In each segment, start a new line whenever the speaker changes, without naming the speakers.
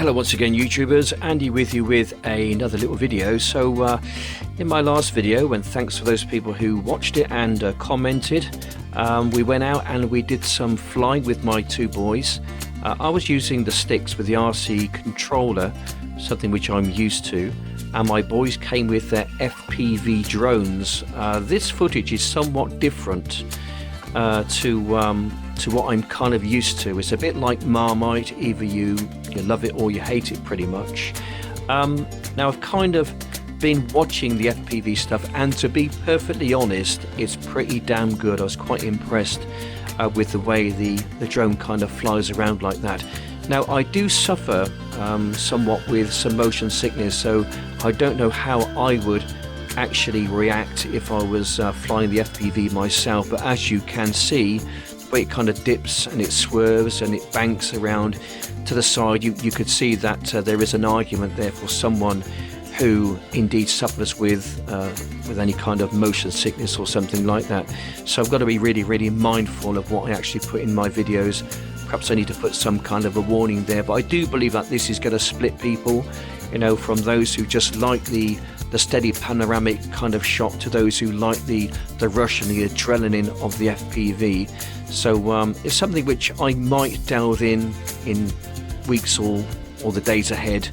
Hello once again YouTubers, Andy with you with another little video. So in my last video, and thanks for those people who watched it and commented, we went out and we did some flying with my two boys. I was using the sticks with the RC controller, something which I'm used to, and my boys came with their FPV drones. This footage is somewhat different to what I'm kind of used to. It's a bit like Marmite, either you love it or you hate it pretty much. Now I've kind of been watching the FPV stuff, and to be perfectly honest, it's pretty damn good. I was quite impressed with the way the drone kind of flies around like that. Now I do suffer somewhat with some motion sickness, so I don't know how I would actually react if I was flying the FPV myself, but as you can see, the way it kind of dips and it swerves and it banks around to the side, you could see that there is an argument there for someone who indeed suffers with any kind of motion sickness or something like that. So I've got to be really mindful of what I actually put in my videos. Perhaps I need to put some kind of a warning there, but I do believe that this is going to split people, from those who just like the steady panoramic kind of shot to those who like the rush and the adrenaline of the FPV. So it's something which I might delve in weeks or the days ahead.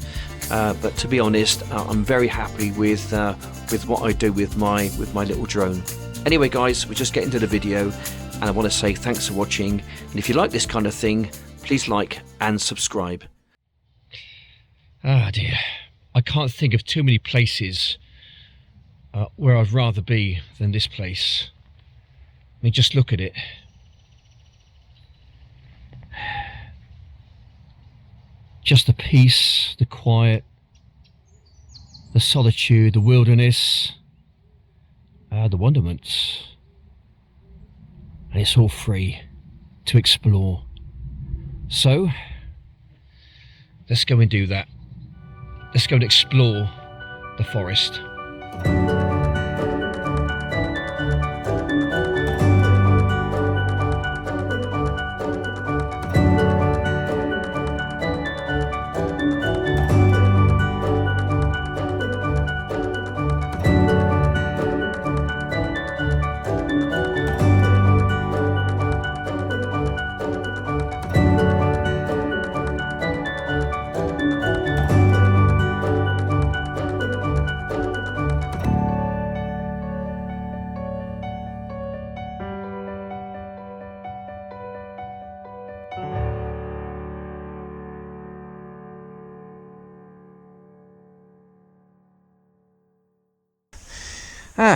But to be honest, I'm very happy with what I do with my little drone. Anyway guys, we're just getting to the video, and I want to say thanks for watching, and if you like this kind of thing, please like and subscribe. Ah dear, I can't think of too many places where I'd rather be than this place. I mean, just look at it. Just the peace, the quiet, the solitude, the wilderness, the wonderments. And it's all free to explore. So, let's go and do that. Let's go and explore the forest.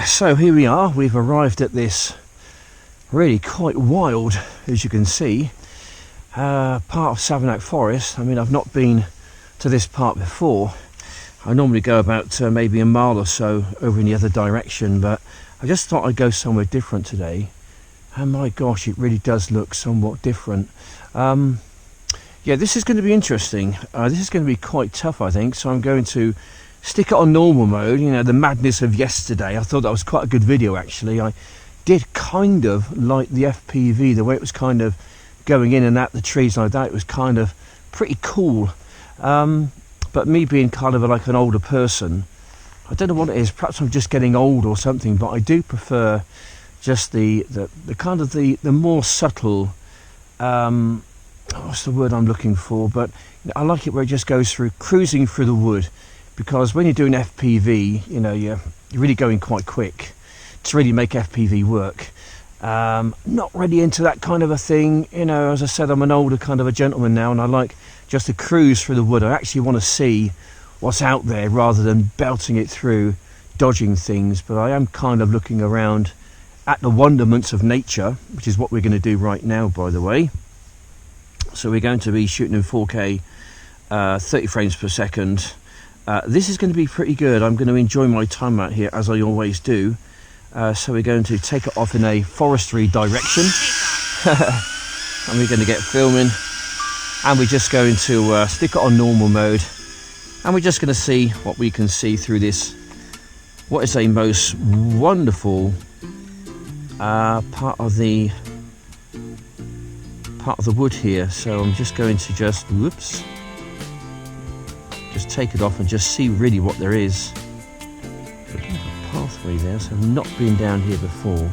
So here we are, we've arrived at this really quite wild, as you can see, part of Savernake Forest. I mean, I've not been to this part before. I normally go about maybe a mile or so over in the other direction, but I just thought I'd go somewhere different today. And my gosh, it really does look somewhat different. Yeah, this is going to be interesting. This is going to be quite tough, I think, so I'm going to stick it on normal mode. The madness of yesterday. I thought that was quite a good video actually. I did kind of like the FPV, the way it was kind of going in and out the trees like that. It was kind of pretty cool. But me being kind of like an older person, I don't know what it is, perhaps I'm just getting old or something, but I do prefer just the kind of the more subtle, what's the word I'm looking for, but I like it where it just goes through, cruising through the wood. Because when you're doing FPV, you're really going quite quick to really make FPV work. Not really into that kind of a thing. As I said, I'm an older kind of a gentleman now, and I like just to cruise through the wood. I actually want to see what's out there rather than belting it through, dodging things. But I am kind of looking around at the wonderments of nature, which is what we're going to do right now, by the way. So we're going to be shooting in 4K, 30 frames per second. This is going to be pretty good. I'm going to enjoy my time out here, as I always do. So we're going to take it off in a forestry direction. And we're going to get filming. And we're just going to stick it on normal mode. And we're just going to see what we can see through this. What is a most wonderful part of the wood here. So I'm just going to whoops. just take it off and just see really what there is. There's a pathway there, so I've not been down here before.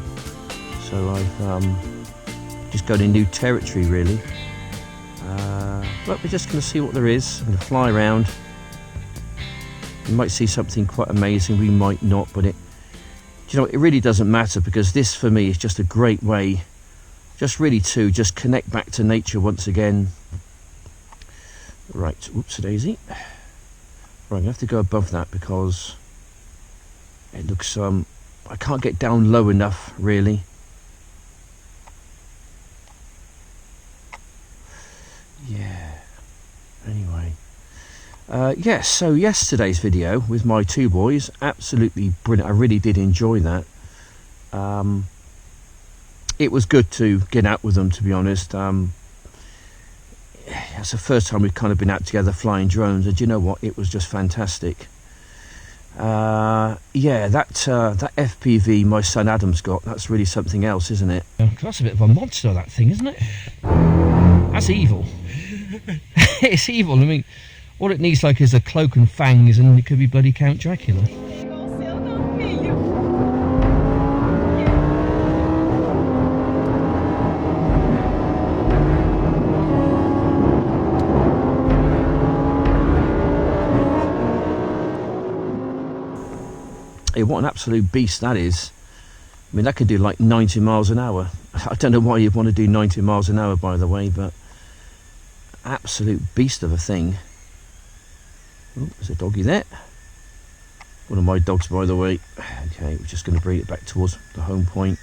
So I've just gone in new territory really. But we're just going to see what there is. I'm going to fly around. We might see something quite amazing, we might not, but it really doesn't matter, because this for me is just a great way just really to just connect back to nature once again. Right, whoops a daisy. Right, I'm going to have to go above that because it looks, I can't get down low enough really. Yeah, anyway. Yes, so yesterday's video with my two boys, absolutely brilliant. I really did enjoy that. It was good to get out with them, to be honest. It's the first time we've kind of been out together flying drones, and you know what, it was just fantastic. Yeah, that FPV my son Adam's got, that's really something else, isn't it? That's a bit of a monster, that thing, isn't it? That's evil. It's evil. I mean, all it needs like is a cloak and fangs, and it could be bloody Count Dracula. Hey, what an absolute beast that is. I mean, that could do like 90 miles an hour. I don't know why you'd want to do 90 miles an hour, by the way, but absolute beast of a thing. Oh, there's a doggy there. One of my dogs, by the way. Okay, we're just going to bring it back towards the home point.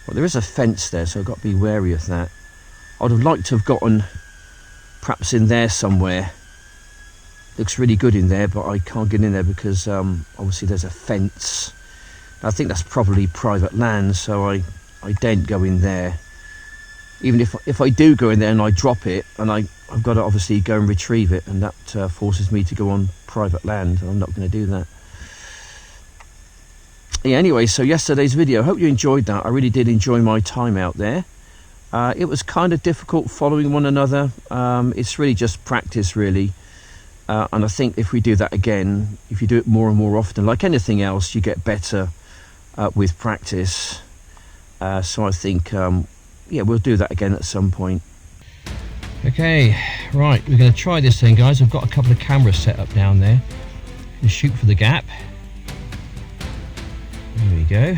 Well, there is a fence there, so I've got to be wary of that. I'd have liked to have gotten perhaps in there somewhere. Looks really good in there, but I can't get in there because obviously there's a fence. I think that's probably private land, so I daren't go in there. Even if I do go in there and I drop it, and I've got to obviously go and retrieve it, and that forces me to go on private land, and I'm not going to do that. Yeah, anyway, so yesterday's video, hope you enjoyed that. I really did enjoy my time out there. It was kind of difficult following one another. It's really just practice, really. And I think if we do that again, if you do it more and more often, like anything else, you get better with practice. So I think, yeah, we'll do that again at some point. Okay, right, we're going to try this thing, guys. I've got a couple of cameras set up down there. And shoot for the gap. There we go.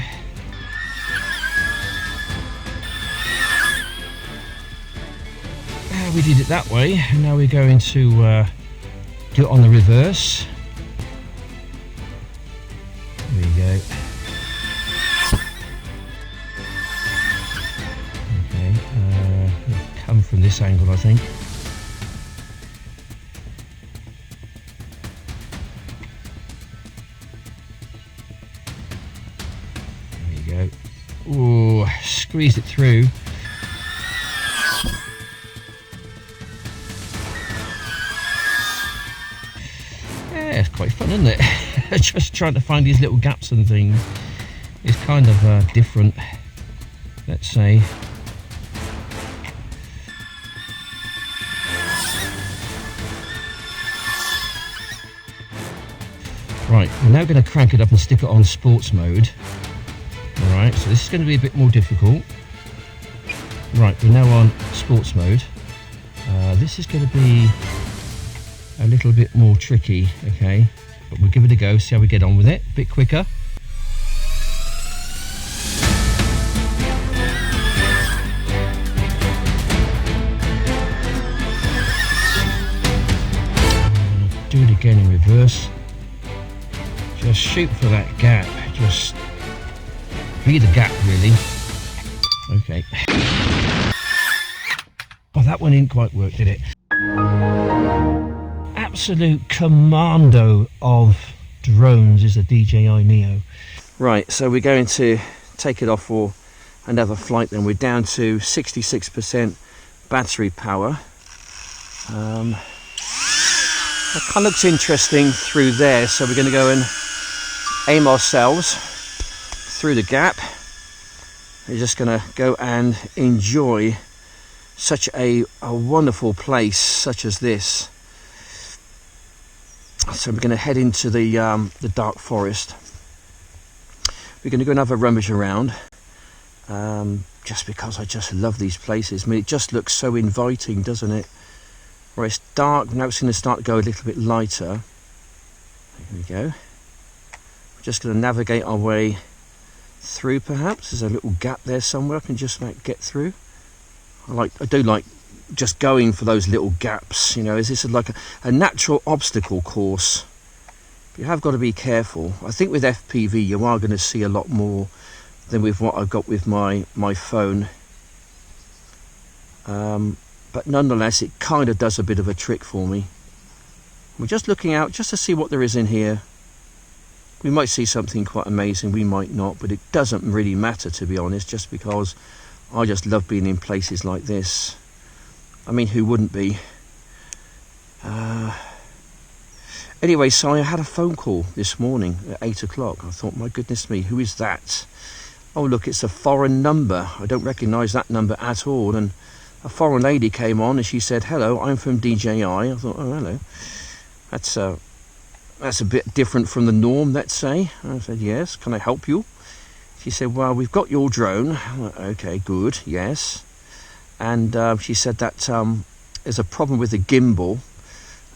We did it that way, and now we're going to do it on the reverse. There we go. Okay, come from this angle, I think. There you go. Ooh, squeeze it through. It's quite fun, isn't it? Just trying to find these little gaps and things. It's kind of different, let's say. Right, we're now going to crank it up and stick it on sports mode. Alright, so this is going to be a bit more difficult. Right, we're now on sports mode. This is going to be a little bit more tricky, okay, but we'll give it a go, see how we get on with it. A bit quicker. Do it again in reverse. Just shoot for that gap, just be the gap really. Okay. Oh, that one didn't quite work, did it? Absolute commando of drones is a Dji Neo. Right, so we're going to take it off for another flight then. We're down to 66% battery power. That kind of looks interesting through there, so we're going to go and aim ourselves through the gap. We're just going to go and enjoy such a wonderful place such as this. So we're going to head into the dark forest. We're going to go and have a rummage around, just because I just love these places. I mean, it just looks so inviting, doesn't it? Right, it's dark, now it's going to start to go a little bit lighter. Here we go. We're just going to navigate our way through, perhaps. There's a little gap there somewhere I can just about get through. I do like just going for those little gaps, you know. Is this like a natural obstacle course? You have got to be careful. I think with FPV you are going to see a lot more than with what I've got with my phone. But nonetheless, it kind of does a bit of a trick for me. We're just looking out just to see what there is in here. We might see something quite amazing, we might not, but it doesn't really matter, to be honest, just because I just love being in places like this. I mean, who wouldn't be? Anyway, so I had a phone call this morning at 8 o'clock. I thought, my goodness me, who is that? Oh, look, it's a foreign number. I don't recognise that number at all. And a foreign lady came on and she said, hello, I'm from DJI. I thought, oh, hello. That's a bit different from the norm, let's say. I said, yes, can I help you? She said, well, we've got your drone. I went, okay, good, yes. And she said that there's a problem with the gimbal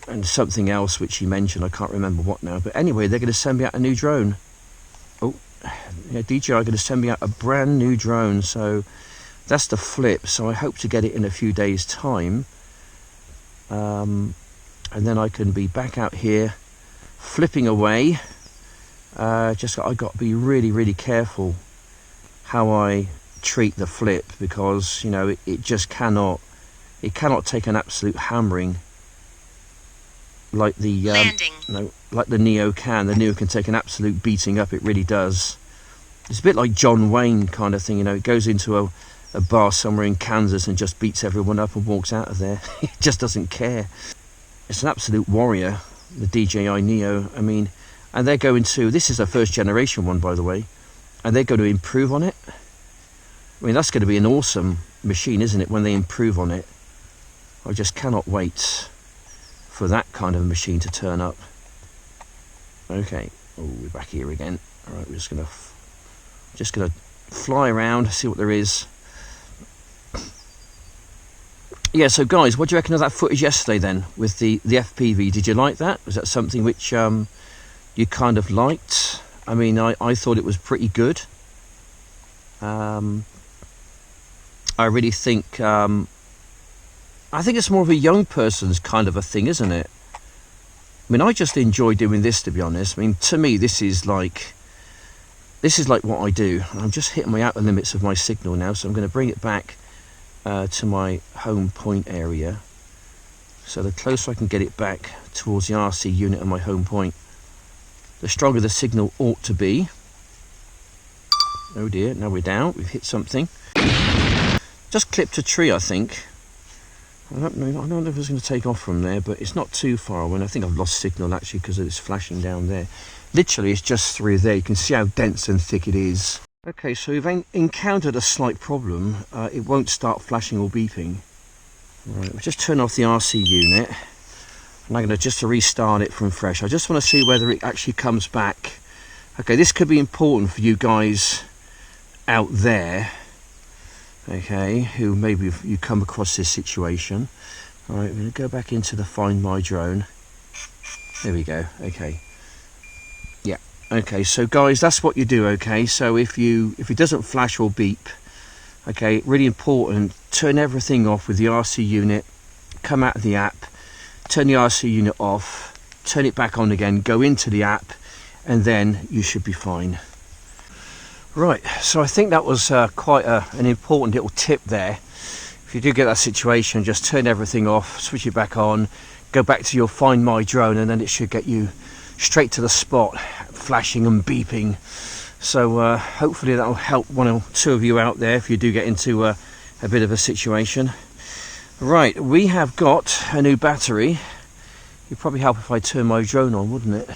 and something else which she mentioned. I can't remember what now. But anyway, they're going to send me out a new drone. Oh, yeah, DJI are going to send me out a brand new drone. So that's the flip. So I hope to get it in a few days' time. And then I can be back out here flipping away. Just I got to be really, really careful how I treat the flip, because you know it just cannot take an absolute hammering like the like the Neo can. The Neo can take an absolute beating up. It really does. It's a bit like John Wayne kind of thing, you know. It goes into a bar somewhere in Kansas and just beats everyone up and walks out of there. It just doesn't care. It's an absolute warrior, the DJI Neo. I mean, and they're going to, this is a first generation one, by the way, and they're going to improve on it. I mean, that's going to be an awesome machine, isn't it, when they improve on it? I just cannot wait for that kind of machine to turn up. Okay, oh, we're back here again. All right, we're just gonna fly around, see what there is. Yeah, so guys, what do you reckon of that footage yesterday then with the FPV? Did you like that? Was that something which you kind of liked? I mean, I thought it was pretty good. I really think I think it's more of a young person's kind of a thing, isn't it? I mean, I just enjoy doing this, to be honest. I mean, to me, this is like what I do. I'm just hitting my outer limits of my signal now, so I'm going to bring it back to my home point area. So the closer I can get it back towards the RC unit of my home point, the stronger the signal ought to be. Oh dear, now we're down. We've hit something. Just clipped a tree, I think. I don't know if it's going to take off from there, but it's not too far away. I think I've lost signal actually because it's flashing down there. Literally, it's just through there. You can see how dense and thick it is. Okay, so we've encountered a slight problem. It won't start flashing or beeping. Right, we'll just turn off the RC unit. And I'm going to just restart it from fresh. I just want to see whether it actually comes back. Okay, this could be important for you guys out there. Okay, who maybe you come across this situation. All right, we're going to go back into the Find My Drone. There we go. Okay. Yeah. Okay, so guys, that's what you do. Okay, so if it doesn't flash or beep, okay, really important, turn everything off with the RC unit, come out of the app, turn the RC unit off, turn it back on again, go into the app, and then you should be fine. Right, so I think that was quite an important little tip there. If you do get that situation, just turn everything off, switch it back on, go back to your Find My Drone, and then it should get you straight to the spot, flashing and beeping. So hopefully that will help one or two of you out there if you do get into a bit of a situation. Right, we have got a new battery. It'd probably help if I turn my drone on, wouldn't it?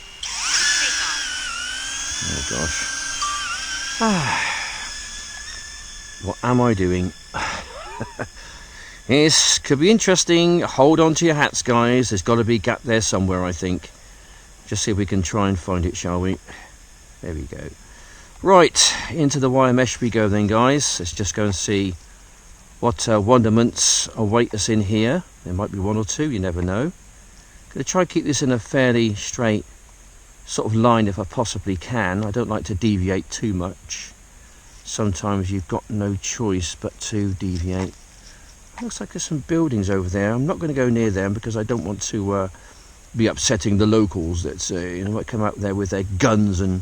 Oh gosh. What am I doing? This could be interesting. Hold on to your hats, guys. There's got to be a gap there somewhere, I think. Just see if we can try and find it, shall we? There we go. Right, into the wire mesh we go then, guys. Let's just go and see what wonderments await us in here. There might be one or two, you never know. Gonna try and keep this in a fairly straight sort of line if I possibly can. I don't like to deviate too much. Sometimes you've got no choice but to deviate. Looks like there's some buildings over there. I'm not going to go near them because I don't want to be upsetting the locals that might come out there with their guns and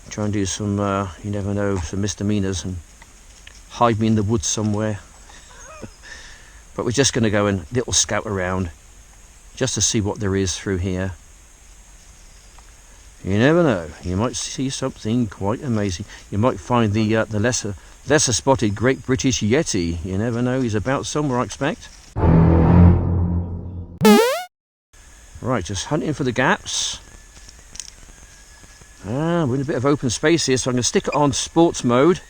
try and do some, you never know, some misdemeanors and hide me in the woods somewhere. But we're just going to go and little scout around just to see what there is through here. You never know, you might see something quite amazing. You might find the lesser spotted Great British Yeti. You never know, he's about somewhere, I expect. Right, just hunting for the gaps. We're in a bit of open space here, so I'm going to stick it on sports mode.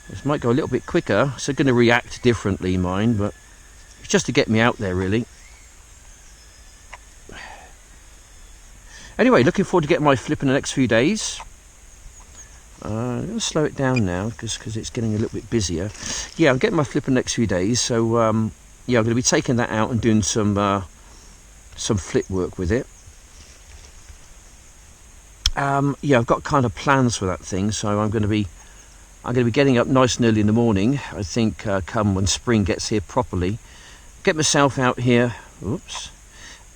This might go a little bit quicker, so going to react differently, mine, but it's just to get me out there, really. Anyway, looking forward to getting my flip in the next few days. I'm going to slow it down now because it's getting a little bit busier. Yeah, I'm getting my flip in the next few days, so yeah, I'm going to be taking that out and doing some flip work with it. Yeah, I've got kind of plans for that thing, so I'm going to be getting up nice and early in the morning. I think come when spring gets here properly, get myself out here. Oops.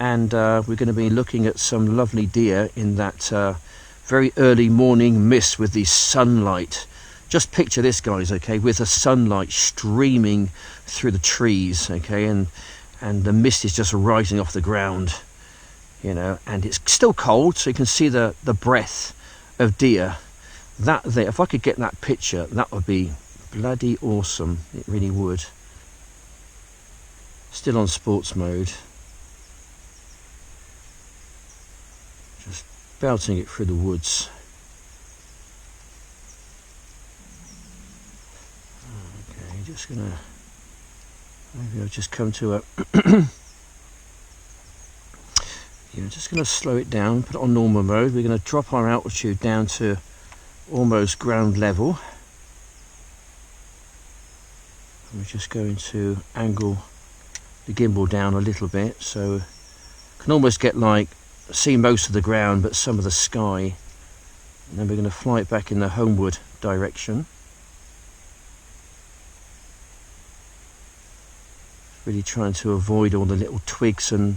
And we're going to be looking at some lovely deer in that very early morning mist with the sunlight. Just picture this, guys, okay, with the sunlight streaming through the trees, okay, and the mist is just rising off the ground, you know, and it's still cold, so you can see the breath of deer. That there, if I could get that picture, that would be bloody awesome. It really would. Still on sports mode. Just belting it through the woods. Okay, just gonna, maybe I'll just come to a yeah, just gonna slow it down, put it on normal mode. We're gonna drop our altitude down to almost ground level. We're just going to angle the gimbal down a little bit so you can almost get like see most of the ground but some of the sky, and then we're going to fly it back in the homeward direction. Really trying to avoid all the little twigs and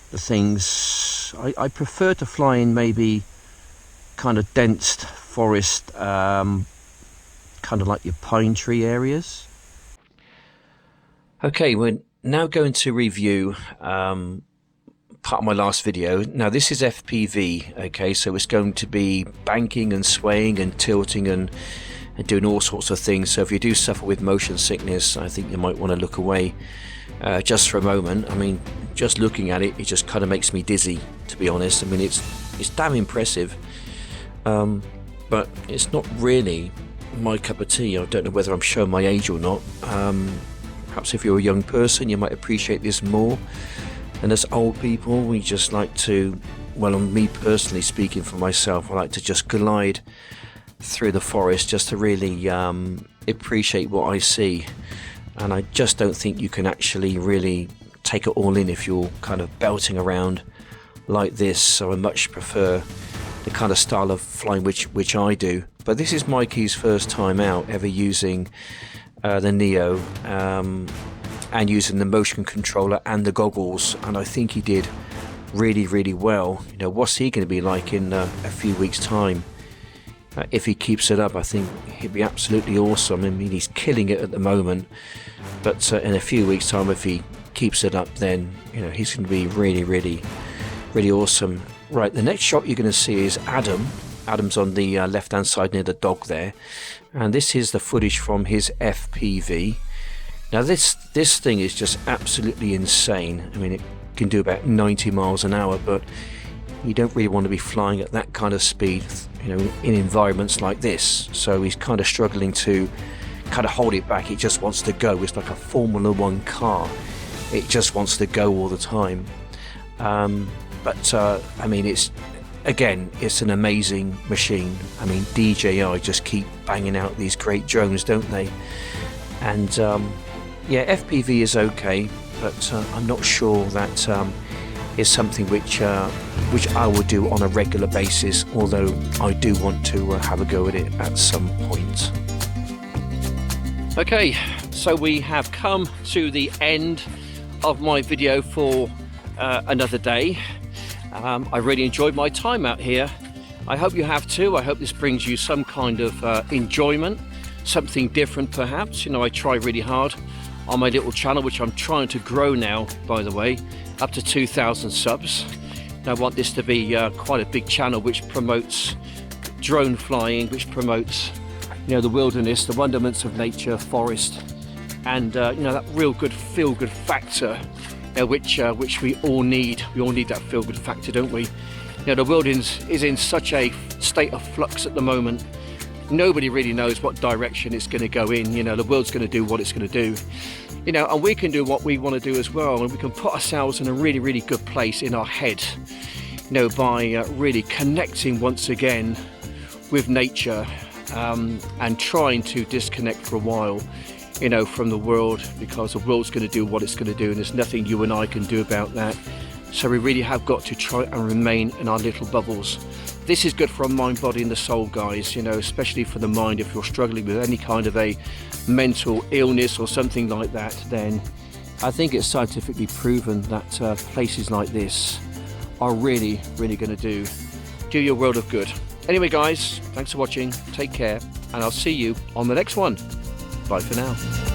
the things. I prefer to fly in maybe kind of dense forest, kind of like your pine tree areas. Okay, we're now going to review part of my last video. Now this is FPV, okay, so it's going to be banking and swaying and tilting and doing all sorts of things. So if you do suffer with motion sickness, I think you might want to look away just for a moment. I mean, just looking at it, it just kind of makes me dizzy, to be honest. I mean, it's damn impressive, but it's not really my cup of tea. I don't know whether I'm showing my age or not. Perhaps if you're a young person, you might appreciate this more. And as old people, we just like to, well, on me personally speaking for myself, I like to just glide through the forest just to really appreciate what I see. And I just don't think you can actually really take it all in if you're kind of belting around like this. So I much prefer the kind of style of flying which I do. But this is Mikey's first time out ever using the Neo, and using the motion controller and the goggles, and I think he did really well. You know, what's he going to be like in a few weeks time? If he keeps it up, I think he'd be absolutely awesome. I mean, he's killing it at the moment, but in a few weeks time, if he keeps it up, then you know he's going to be really awesome. Right, the next shot you're going to see is Adam. Adam's on the left hand side near the dog there, and this is the footage from his FPV. Now this thing is just absolutely insane. I mean, it can do about 90 miles an hour, but you don't really want to be flying at that kind of speed, you know, in environments like this. So he's kind of struggling to kind of hold it back. It just wants to go. It's like a Formula 1 car. It just wants to go all the time. But I mean, it's an amazing machine. I mean, DJI just keep banging out these great drones, don't they? And yeah, FPV is okay, but I'm not sure that is something which I will do on a regular basis, although I do want to have a go at it at some point. Okay, so we have come to the end of my video for another day. I really enjoyed my time out here. I hope you have too. I hope this brings you some kind of enjoyment, something different perhaps. You know, I try really hard on my little channel, which I'm trying to grow now, by the way, up to 2,000 subs. And I want this to be quite a big channel which promotes drone flying, which promotes, you know, the wilderness, the wonderments of nature, forest, and you know, that real good feel-good factor, which we all need. We all need that feel-good factor, don't we? You know, the world is in such a state of flux at the moment. Nobody really knows what direction it's going to go in. You know, the world's going to do what it's going to do. You know, and we can do what we want to do as well, and we can put ourselves in a really, really good place in our head, you know, by really connecting once again with nature, and trying to disconnect for a while, you know, from the world, because the world's going to do what it's going to do, and there's nothing you and I can do about that. So we really have got to try and remain in our little bubbles. This is good for our mind, body and the soul, guys, you know, especially for the mind. If you're struggling with any kind of a mental illness or something like that, then I think it's scientifically proven that places like this are really, really going to do you a world of good. Anyway, guys, thanks for watching. Take care, and I'll see you on the next one. Bye for now.